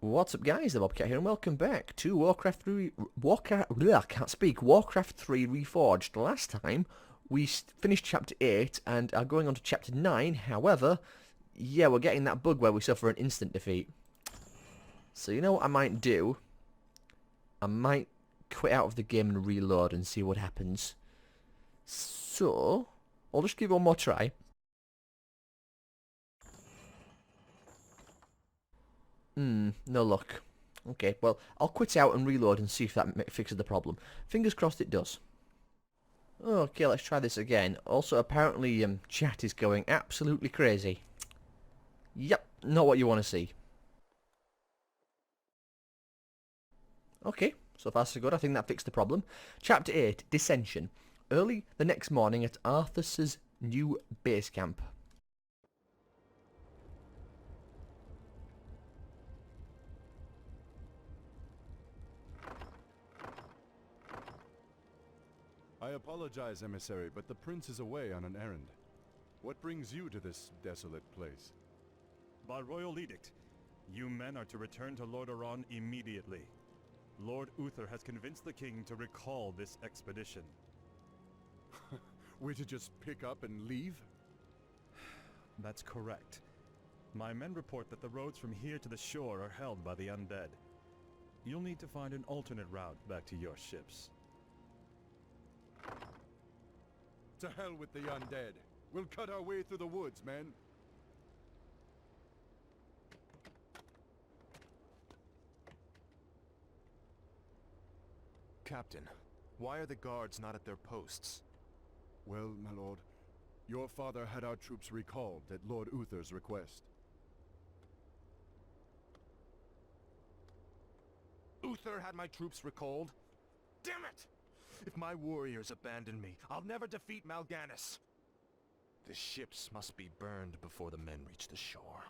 What's up, guys? The Bobcat here, and welcome back to Warcraft 3. I can't speak. Warcraft 3 Reforged. Last time we finished Chapter 8 and are going on to Chapter 9. However, yeah, we're getting that bug where we suffer an instant defeat. So you know what I might do? I might quit out of the game and reload and see what happens. So I'll just give it one more try. No luck. Okay, well, I'll quit out and reload and see if that fixes the problem. Fingers crossed it does. Okay, let's try this again. Also, apparently, chat is going absolutely crazy. Yep, not what you want to see. Okay, so far so good. I think that fixed the problem. Chapter 8, Dissension. Early the next morning at Arthas's new base camp. I apologize, emissary, but the prince is away on an errand. What brings you to this desolate place? By royal edict, you men are to return to Lordaeron immediately. Lord Uther has convinced the king to recall this expedition. We're to just pick up and leave? That's correct. My men report that the roads from here to the shore are held by the Undead. You'll need to find an alternate route back to your ships. To hell with the Undead. We'll cut our way through the woods, men. Captain, why are the guards not at their posts? Well, my lord, your father had our troops recalled at Lord Uther's request. Uther had my troops recalled? Damn it! If my warriors abandon me, I'll never defeat Mal'Ganis. The ships must be burned before the men reach the shore.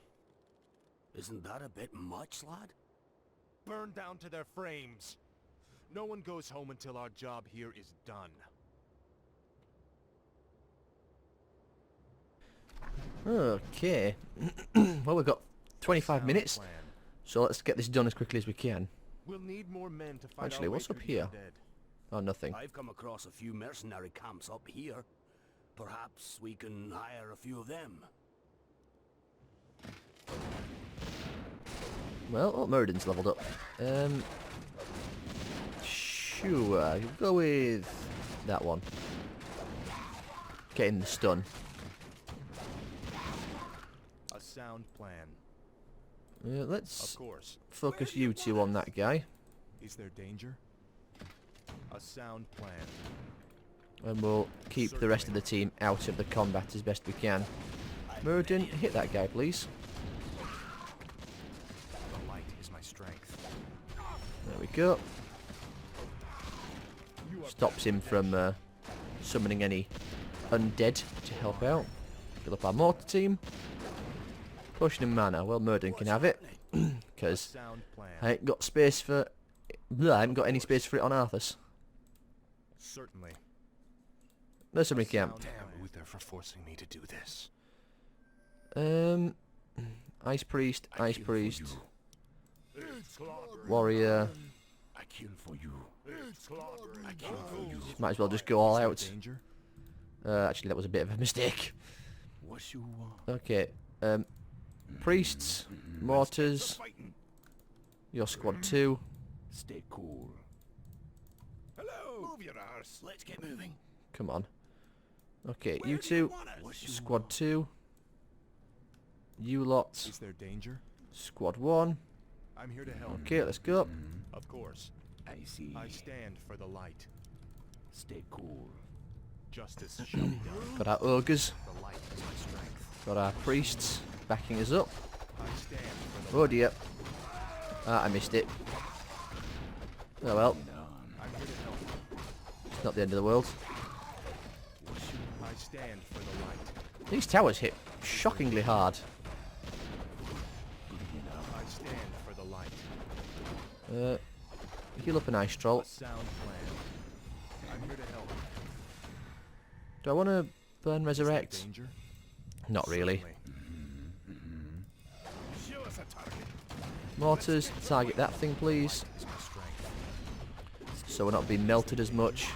Isn't that a bit much, lad? Burned down to their frames. No one goes home until our job here is done. Okay. Well, we've got 25 minutes, Plan. so let's get this done as quickly as we can. We'll need more men to fight Actually, our way what's up through the here? Undead. Oh, nothing. I've come across a few mercenary camps up here. Perhaps we can hire a few of them. Well, oh, Meriden's leveled up. Sure, you'll go with that one. Getting the stun. A sound plan. Let's Of course. focus you two on that guy. Is there danger? A sound plan. And we'll keep the rest of the team out of the combat as best we can. Meriden, hit that guy, please. The light is my strength. There we go. Stops him from summoning any undead to help out. Fill up our mortar team. Potion and mana. Well, Meriden can have it. Because Sound plan. I ain't got space for... I haven't got any space for it on Arthas. Certainly. Mercenary camp. Damn Uther for forcing me to do this. Ice Priest, Ice kill for Priest, you. Warrior. I kill for you. I kill for you. Might as well just go all out. Danger? Actually, that was a bit of a mistake. What you want? Okay. Priests, mortars. Your squad 2. Stay cool. Hello. Move your arse. Let's get moving. Come on. Okay, you two. What you Squad 2. You lot. Is there danger? Squad 1. I'm here to help. Okay, let's go. Of course. I see. I stand for the light. Stay cool. Justice shall be done. Got our ogres. The light is my strength. Got our priests backing us up. I stand for the Oh dear. Ah, I missed it. Oh well, I'm here to help. it's not the end of the world. I stand for the light. These towers hit shockingly hard. I stand for the light. Heal up an ice troll. A sound plan. I'm here to help. Do I want to burn Is there resurrect? danger? Not really. Certainly. Show us a target. Mortars, target that thing please. So we're not being melted as much.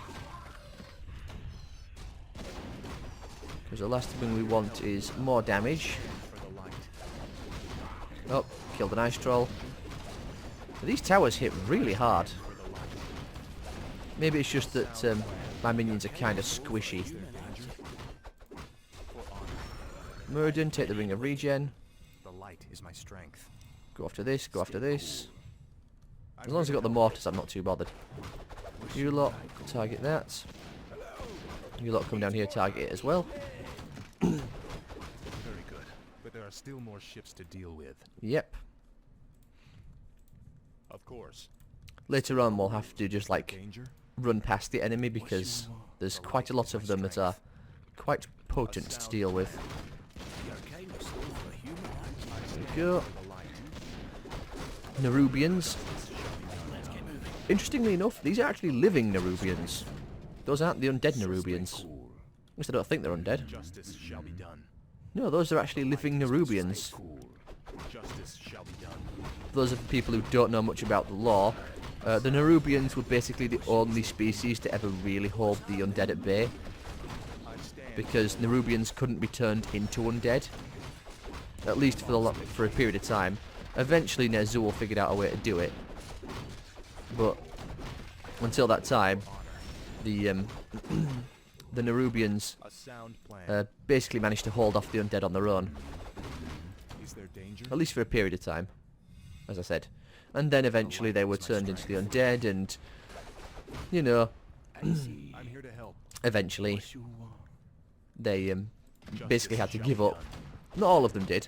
Because the last thing we want is more damage. Oh, killed an ice troll. These towers hit really hard. Maybe it's just that my minions are kind of squishy. Murden, take the ring of regen. The light is my strength. Go after this, go after this. As long as I've got the mortars, I'm not too bothered. You lot, target that. You lot come down here, target it as well. Very good. But there are still more ships to deal with. Yep. Of course. Later on we'll have to just like Danger? run past the enemy because there's quite a lot of them that are quite potent to deal with. There we go. Nerubians. Interestingly enough, these are actually living Nerubians. Those aren't the undead Nerubians. At least I don't think they're undead. Justice shall be done. No, those are actually living Nerubians. Justice shall be done. Those are people who don't know much about the law. The Nerubians were basically the only species to ever really hold the undead at bay. Because Nerubians couldn't be turned into undead. At least for a period of time. Eventually Ner'zhul figured out a way to do it. But until that time, the Nerubians A sound plan. basically managed to hold off the undead on their own. Is there danger? At least for a period of time, as I said. And then eventually they were turned into the undead and, you know, I'm here to help. eventually they basically had to give up. Not all of them did.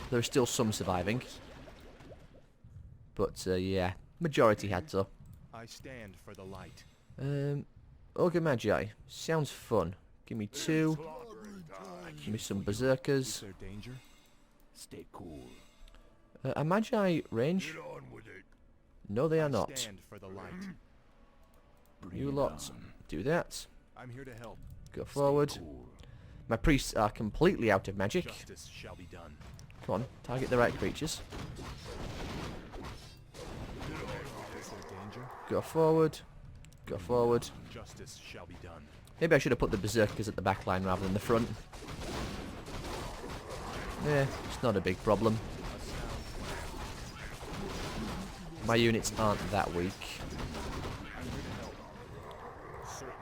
There are still some surviving. But yeah, majority had to. I stand for the light. Ogre Magi. Sounds fun. Give me 2. Give me some berserkers. Is there danger? Stay cool. Are Magi range? No, they are I not. stand for the light. You lot, do that. I'm here to help. Go forward. My priests are completely out of magic. Justice shall be done. Come on, target the right creatures. Is there danger? Go forward. Go forward. Justice shall be done. Maybe I should have put the berserkers at the back line rather than the front. Yeah, it's not a big problem. My units aren't that weak.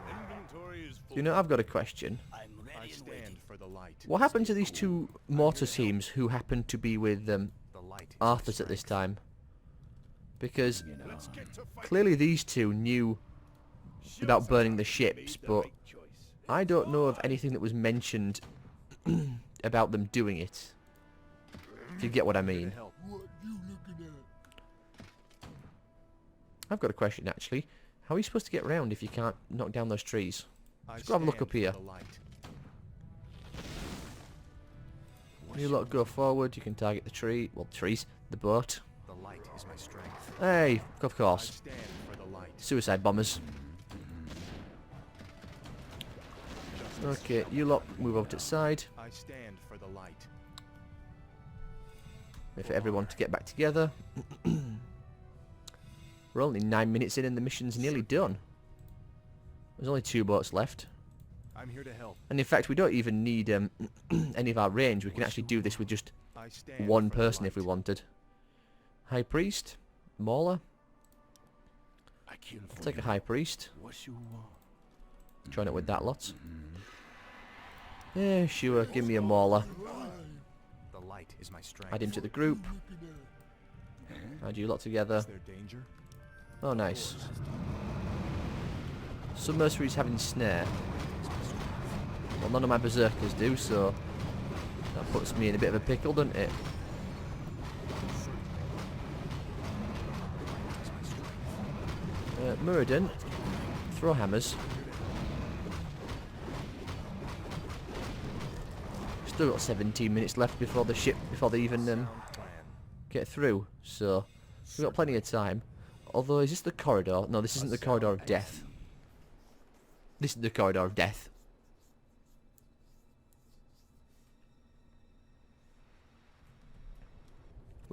Inventory is full. You know, I've got a question. I'm I ready and stand waiting. for the light. What happened to these 2 mortar teams who happened to be with The light is Arthur's at this time? Because Let's get to fight. clearly these 2 knew about burning the ships, but I don't know of anything that was mentioned about them doing it. If you get what I mean. Help. I've got a question actually. How are you supposed to get around if you can't knock down those trees? I Let's go have a look stand up here. for the light. You lot go forward, you can target the tree. Well, trees. The boat. The light is my strength. Hey, of I course. stand for the light. Suicide bombers. Okay, you lot move over to the side. I stand for the light. Wait for everyone to get back together. We're only 9 minutes in and the mission's nearly done. There's only 2 boats left. I'm here to help. And in fact, we don't even need any of our range. We can actually do this with just I stand one for the person if we light. wanted. High Priest. Mauler. I kill I'll for take a you. High Priest. What you want? Join it with that lot. Yeah, sure. Give me a Mauler. The light is my strength. Add him to the group. Add you lot together. Is there danger? Oh, nice. Some mercenaries having snare. Well, none of my berserkers do, so that puts me in a bit of a pickle, doesn't it? Muradin, throw hammers. Still got 17 minutes left before the ship, before they even Plan. get through, so we've got plenty of time. Although, is this the corridor? No, this isn't the corridor of death. This is the corridor of death.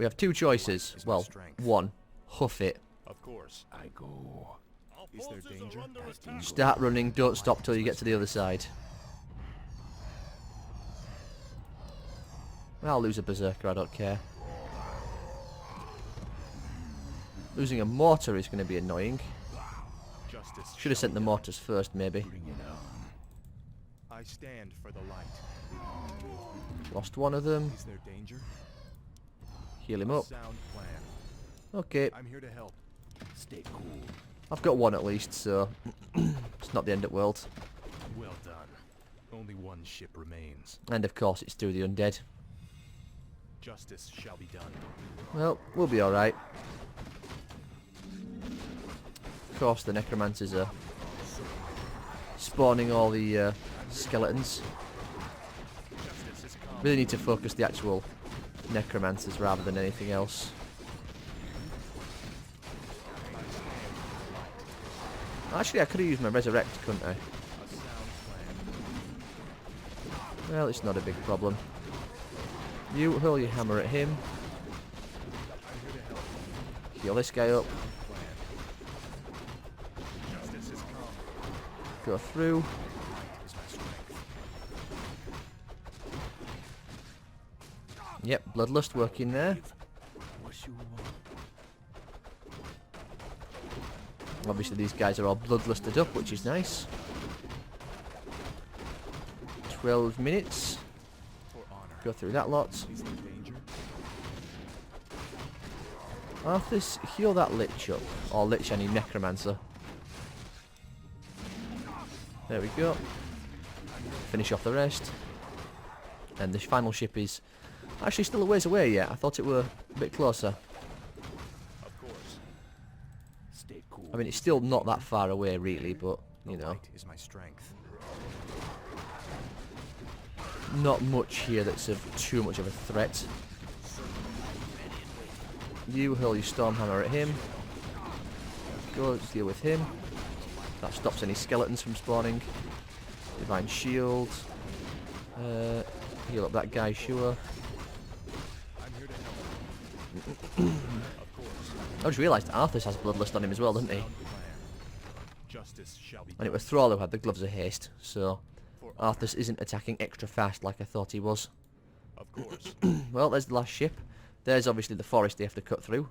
We have two choices. Is my Well, strength. one. Huff it. Of course. I go. Our Is there forces danger? are under attack. Start running, don't stop till you get to the other side. I'll lose a berserker, I don't care. Losing a mortar is going to be annoying. Justice. Should have sent the mortars first, maybe. Bring it on. I stand for the light. Lost one of them. Is there danger? Heal him A up. sound plan. Okay, I'm here to help. Stay cool. I've got one at least, so it's not the end of the world. Well done. Only one ship remains. And of course, it's through the undead. Justice shall be done. Well, we'll be alright. Of course, the necromancers are spawning all the skeletons. Justice is come. Really need to focus the actual necromancers rather than anything else. Actually, I could have used my resurrect, couldn't I? A sound plan. Well, it's not a big problem. You hurl your hammer at him. I'm here to help. Heal this guy up. Plan. Justice is come. Go through. Light is my strength. Yep, bloodlust working there. What you want? Obviously, these guys are all bloodlusted up, which is nice. 12 minutes. For honor. Go through that lot. Is there danger? Arthas, heal that lich up. Or lich any necromancer. There we go. Finish off the rest. And the final ship is actually still a ways away yet. I thought it were a bit closer. Of course. Stay cool. I mean, it's still not that far away really, but, The you know, light is my strength. not much here that's of too much of a threat. You hurl your Stormhammer at him. Go deal with him. That stops any skeletons from spawning. Divine Shield. Heal up that guy, sure. I'm here to help. Of course. I just realised Arthas has Bloodlust on him as well, doesn't he? Sound plan. Justice shall be And it done. was Thrall who had the Gloves of Haste, so For honor. Arthas isn't attacking extra fast like I thought he was. Of course. Well, there's the last ship. There's obviously the forest they have to cut through.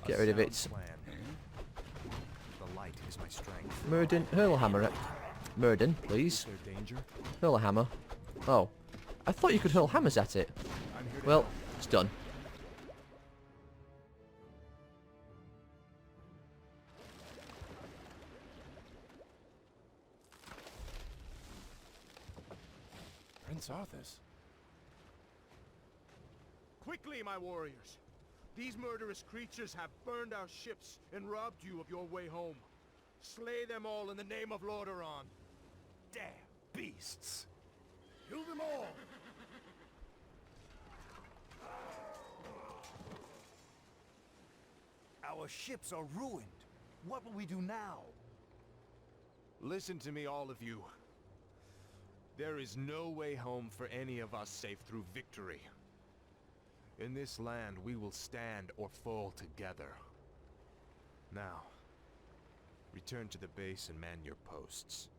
Get A rid of sound it. plan. The light is my strength. Murden, hurl a hammer at Murden, Is please. there danger? Hurl a hammer. Oh. I thought you could hurl hammers at it. I'm here to Well, help. it's done. Prince Arthas. Quickly, my warriors! These murderous creatures have burned our ships and robbed you of your way home. Slay them all in the name of Lord Iran. Damn beasts! Kill them all! Our ships are ruined. What will we do now? Listen to me, all of you. There is no way home for any of us save through victory. In this land, we will stand or fall together. Now, return to the base and man your posts.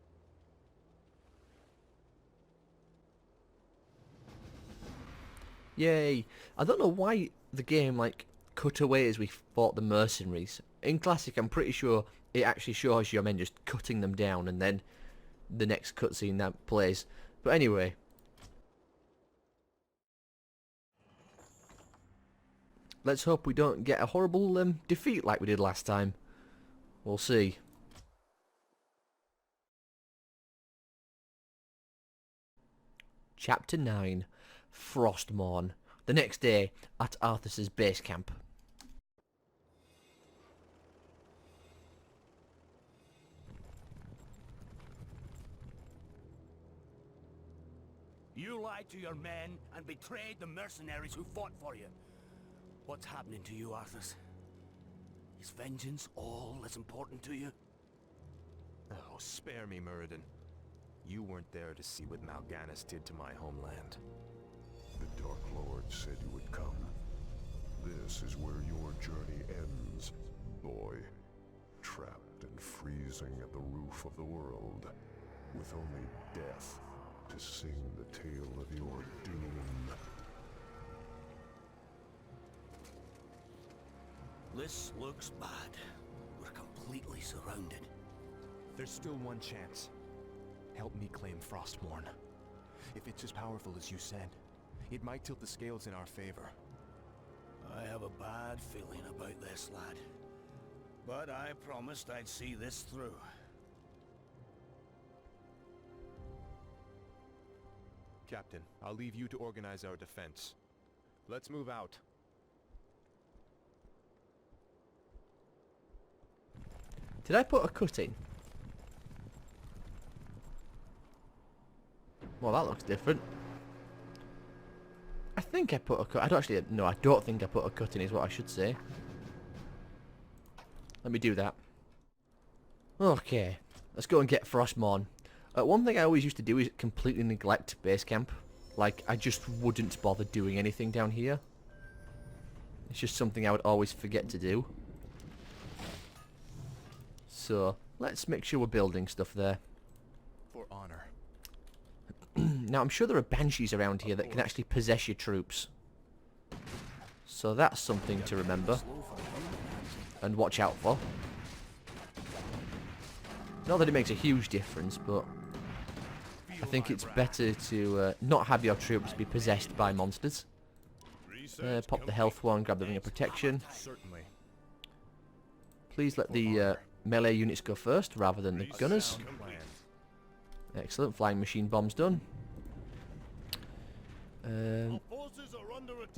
Yay. I don't know why the game, like, cut away as we fought the mercenaries. In Classic, I'm pretty sure it actually shows your men just cutting them down and then the next cutscene that plays. But anyway. Let's hope we don't get a horrible defeat like we did last time. We'll see. Chapter 9. Frostmourne. The next day at Arthas's base camp. You lied to your men and betrayed the mercenaries who fought for you. What's happening to you, Arthas? Is vengeance all that's important to you? Oh, spare me, Muradin. You weren't there to see what Mal'Ganis did to my homeland. The Dark Lord said you would come. This is where your journey ends, boy. Trapped and freezing at the roof of the world, with only death to sing the tale of your doom. This looks bad. We're completely surrounded. There's still one chance. Help me claim Frostmourne. If it's as powerful as you said, it might tilt the scales in our favor. I have a bad feeling about this, lad. But I promised I'd see this through. Captain, I'll leave you to organize our defense. Let's move out. Did I put a cut in? Well, that looks different. I think I put a cut. I don't actually. No, I don't think I put a cut in. Is what I should say. Let me do that. Okay, let's go and get Frostmourne. One thing I always used to do is completely neglect base camp. Like, I just wouldn't bother doing anything down here. It's just something I would always forget to do. So, let's make sure we're building stuff there. For honor. Now, I'm sure there are banshees around here that can actually possess your troops. So that's something to remember. And watch out for. Not that it makes a huge difference, but I think it's better to not have your troops be possessed by monsters. Pop the health one, grab the ring of protection. Certainly. Please let the melee units go first rather than the gunners. Excellent, flying machine bombs done.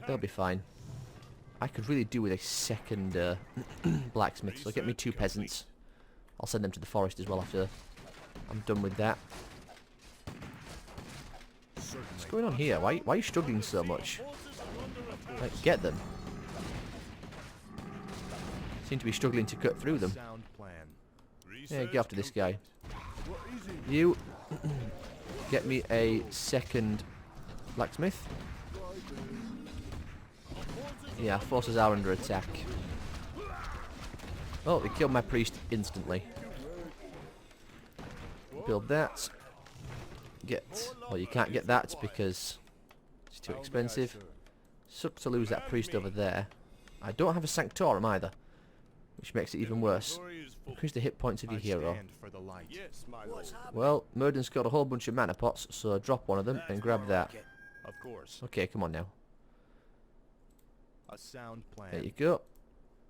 They'll be fine. I could really do with a second blacksmith, so get me 2 peasants. I'll send them to the forest as well after I'm done with that. What's going on here? Why are you struggling so much? Like, get them. Seem to be struggling to cut through them. Yeah, get after this guy. You get me a second blacksmith. Yeah, forces are under attack. Oh, they killed my priest instantly. Build that. Well, you can't get that because it's too expensive. Sucks to lose that priest over there. I don't have a sanctorum either, which makes it even worse. Increase the hit points of your hero. Well, Murden's got a whole bunch of mana pots, so drop one of them and grab that. Of course. Okay, come on now. A sound plan. There you go.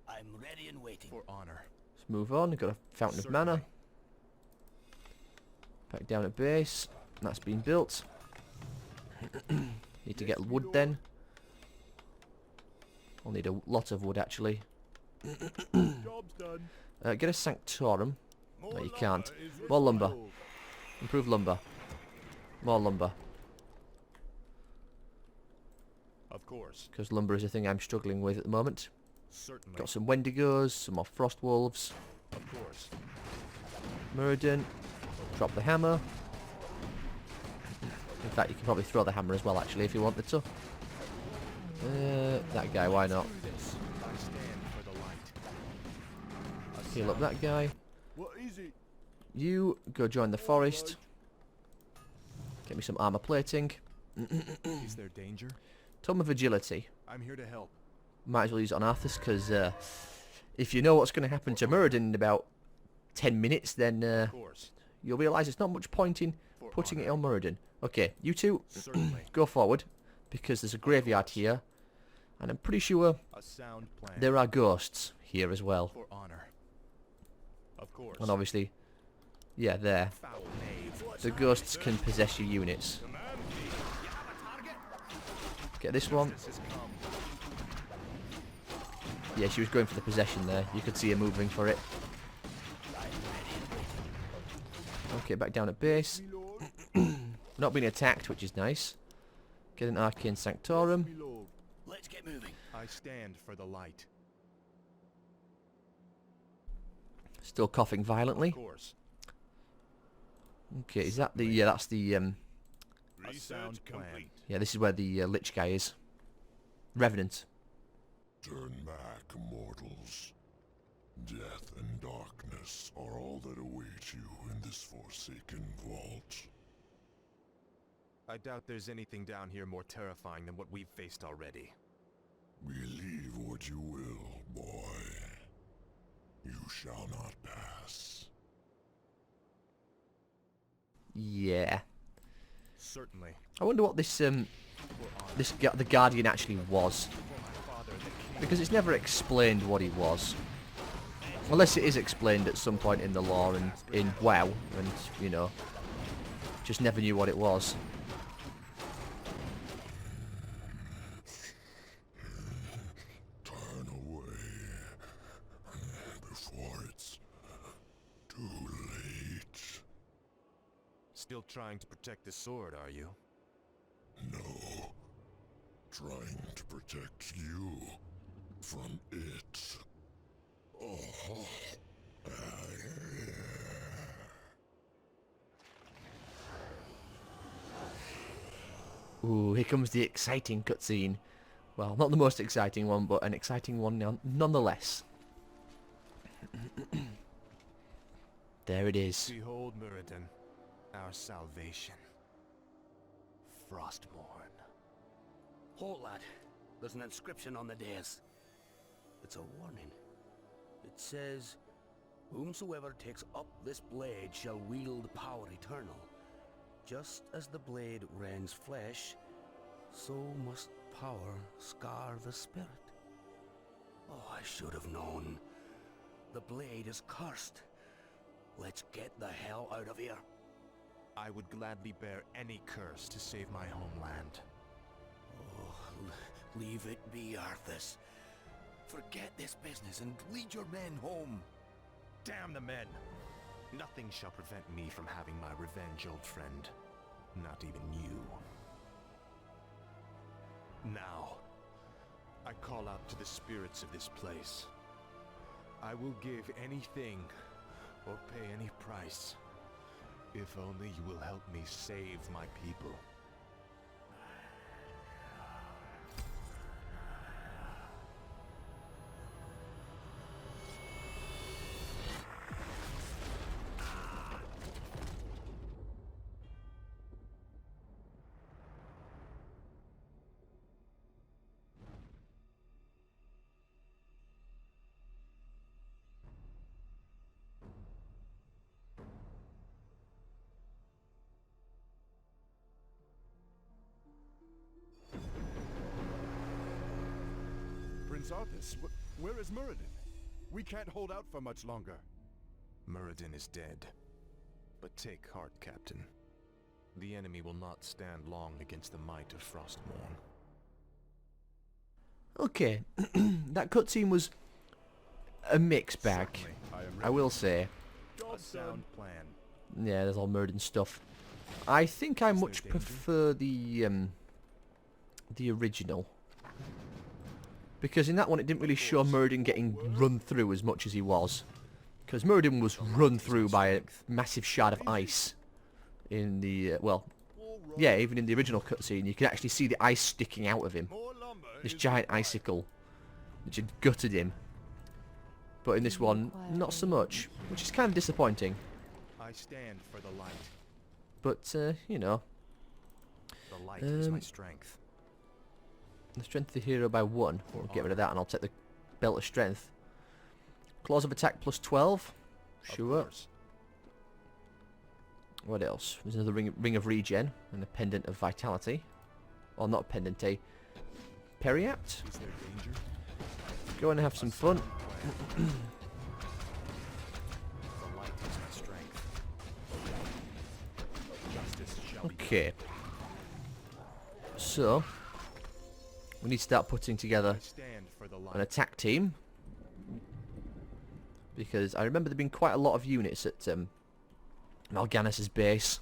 I'm ready and waiting. For honor. Let's move on. We've got a fountain of mana. Back down at base. That's been built. Need to get wood then. I'll need a lot of wood actually. Job's done. Get a sanctorum. No, you can't. More lumber. Improve lumber. More lumber. Of course. Because lumber is a thing I'm struggling with at the moment. Certainly. Got some Wendigos, some more frost wolves. Of course. Muradin. Drop the hammer. In fact, you can probably throw the hammer as well, actually, if you wanted to. That guy, why not? I stand for the light. Heal up that guy. What is it? You go join the forest. Get me some armor plating. Is there danger? Tome of Agility. I'm here to help. Might as well use it on Arthas, because if you know what's going to happen to Muradin in about 10 minutes, then Of course. you'll realise there's not much point in putting it on Muradin. Okay, you two, Certainly. go forward, because there's a graveyard here, and I'm pretty sure A sound plan. there are ghosts here as well. For honor. Of course. And obviously, yeah, there. Foul knave. The ghosts can possess your units. Get this one. This has come. Yeah, she was going for the possession there. You could see her moving for it. Okay, back down at base. Not being attacked, which is nice. Get an Arcane Sanctorum. Let's get moving. I stand for the light. Still coughing violently. Of course. Okay, is that the... Yeah, that's the A sound plan. Yeah, this is where the Lich guy is. Revenant. Turn back, mortals. Death and darkness are all that await you in this forsaken vault. I doubt there's anything down here more terrifying than what we've faced already. Believe what you will, boy. You shall not pass. Yeah. Certainly. I wonder what this the Guardian actually was, because it's never explained what he was, unless it is explained at some point in the lore and in WoW, and you know, just never knew what it was. Turn away before it's too late. Still trying to protect the sword, are you? No. Trying to protect you from it. Oh. Ooh, here comes the exciting cutscene. Well, not the most exciting one, but an exciting one nonetheless. There it is. Behold, Muradin, our salvation. Frostmourne. Halt, lad. There's an inscription on the dais. It's a warning. It says, "Whomsoever takes up this blade shall wield power eternal. Just as the blade rends flesh, so must power scar the spirit." Oh, I should have known. The blade is cursed. Let's get the hell out of here. I would gladly bear any curse to save my homeland. Oh, leave it be, Arthas. Forget this business and lead your men home. Damn the men! Nothing shall prevent me from having my revenge, old friend. Not even you. Now, I call out to the spirits of this place. I will give anything or pay any price, if only you will help me save my people. Prince Arthas, where is Muradin? We can't hold out for much longer. Muradin is dead. But take heart, Captain. The enemy will not stand long against the might of Frostmourne. Okay, that cutscene was a mixed bag, Certainly, I will say. a sound plan. Yeah, there's all Muradin stuff. I think I much prefer the original, because in that one it didn't really show Muradin getting run through as much as he was, because Muradin was run through by a massive shard of ice in the well, yeah, even in the original cutscene you can actually see the ice sticking out of him, this giant icicle which had gutted him. But in this one, not so much, which is kind of disappointing. I stand for the light. But you know, The light is my strength. the strength of the hero by 1. We'll get rid of that and I'll take the belt of strength. Claws of attack plus 12. Sure. Of course. What else? There's another ring of regen and a pendant of vitality. Or not a pendant, a periapt. Is there danger? Go and have some fun. The light is my strength. Justice shall be Okay. So, we need to start putting together I stand for the an light. attack team, because I remember there being quite a lot of units at Mal'Ganis' base.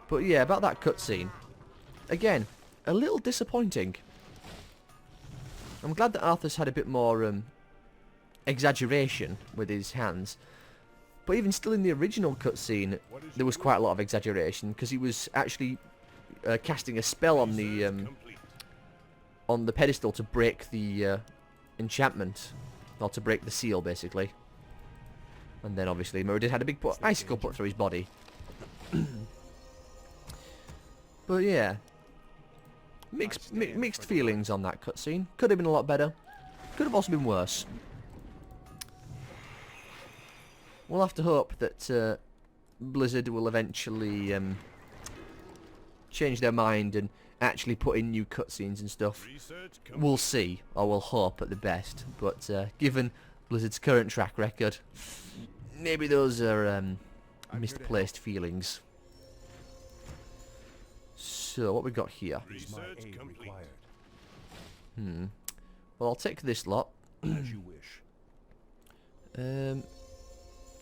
But yeah, about that cutscene, again, a little disappointing. I'm glad that Arthas had a bit more exaggeration with his hands, But even still in the original cutscene, there was quite a lot of exaggeration because he was actually casting a spell on the pedestal to break the enchantment, or to break the seal, basically. And then obviously Muradin had a big icicle put through his body. But yeah, mixed feelings on that cutscene. Could have been a lot better. Could have also been worse. We'll have to hope that Blizzard will eventually change their mind and actually put in new cutscenes and stuff. We'll see, or we'll hope at the best. But given Blizzard's current track record, maybe those are misplaced feelings. So what we got here? Well, I'll take this lot. As you wish.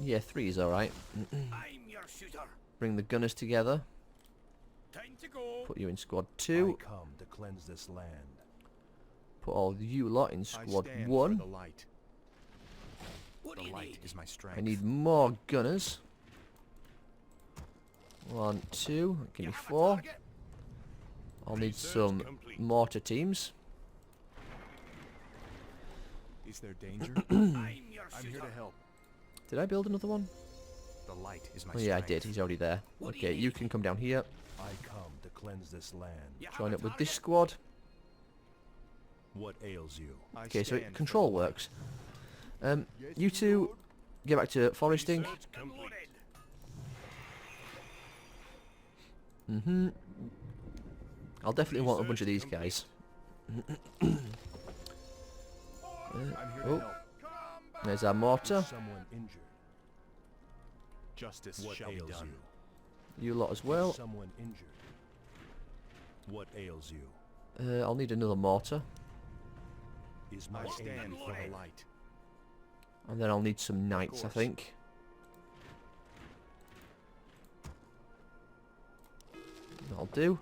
Yeah, 3 is alright. I'm your shooter. Bring the gunners together. Time to go. Put you in squad 2. I come to cleanse this land. Put all you lot in squad I stand 1. For the light. What do The you light need? is my strength. I need more gunners. 1, 2. Give me 4. I'll need some mortar teams. Is there danger? I'm your I'm here shooter. to help. Did I build another one? The light is my Oh strength. yeah, I did. He's already there. What do you Okay, you need? can come down here. I come to cleanse this land. You have Join a up with this target? squad. What ails you? I Okay, so stand for control the light. works. You two get back to foresting. I'm loaded. I'll definitely want a bunch of these guys. I'm here Oh. to help. There's our mortar. Someone injured. Justice What shall be ails done. you? You lot as well. Someone injured. What ails you? I'll need another mortar. Is my I aid stand for the loaded. light. And then I'll need some knights, I course. think. That'll do.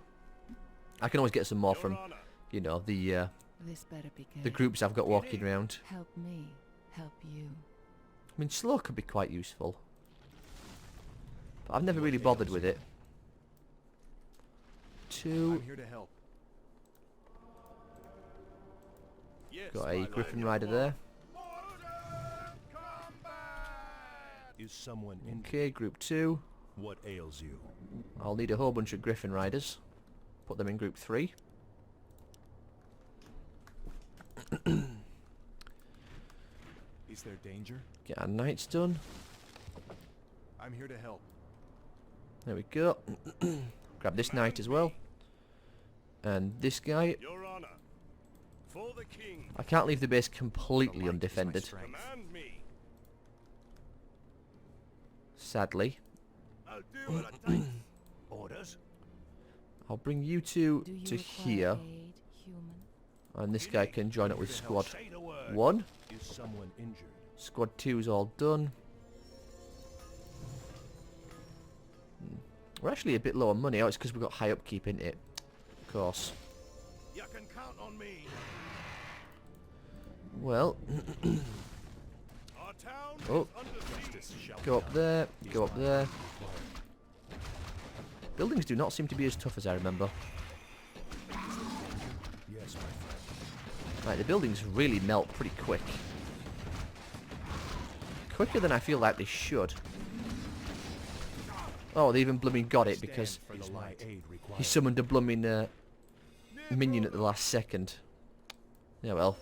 I can always get some more from, you know, the This better be good. the groups I've got walking around. Help me, help you. I mean, slow could be quite useful. But I've never really bothered with it. 2. I'm here to help. Yes, Got my a lord. Griffin Rider there. Is someone injured? Okay, group 2. What ails you? I'll need a whole bunch of Griffin Riders. Put them in group 3. Is there danger? Get our knights done. I'm here to help. There we go. Grab this knight as well. And this guy. Your Honor, for the king, I can't leave the base The completely light is my undefended. strength. command me. Sadly. I'll do what I take. Orders? I'll bring you two Do you to require here. aid, human? And this guy can join up with squad Say the word. 1. Is someone injured? Squad 2 is all done. We're actually a bit low on money. Oh, it's because we've got high upkeep, isn't it? Of course. You can count on me. Well, Our town Oh. is under siege. go up there, go up there. Buildings do not seem to be as tough as I remember. Yes, my friend. Right, the buildings really melt pretty quick. Quicker than I feel like they should. Oh, they even blooming got it because Stand for the Is my light. aid required? he summoned a blooming minion at the last second. Yeah, well.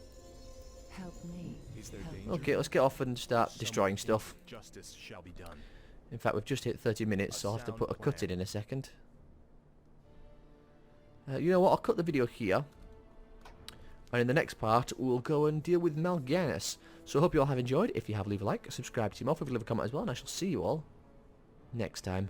Help me. Is there help danger? Okay, let's get off and start destroying stuff. Justice shall be done. In fact, we've just hit 30 minutes, so I'll have to sound put a cut plan. in a second. You know what, I'll cut the video here. And in the next part, we'll go and deal with Mal'Ganis. So I hope you all have enjoyed. If you have, leave a like, subscribe to him off, leave a comment as well, and I shall see you all next time.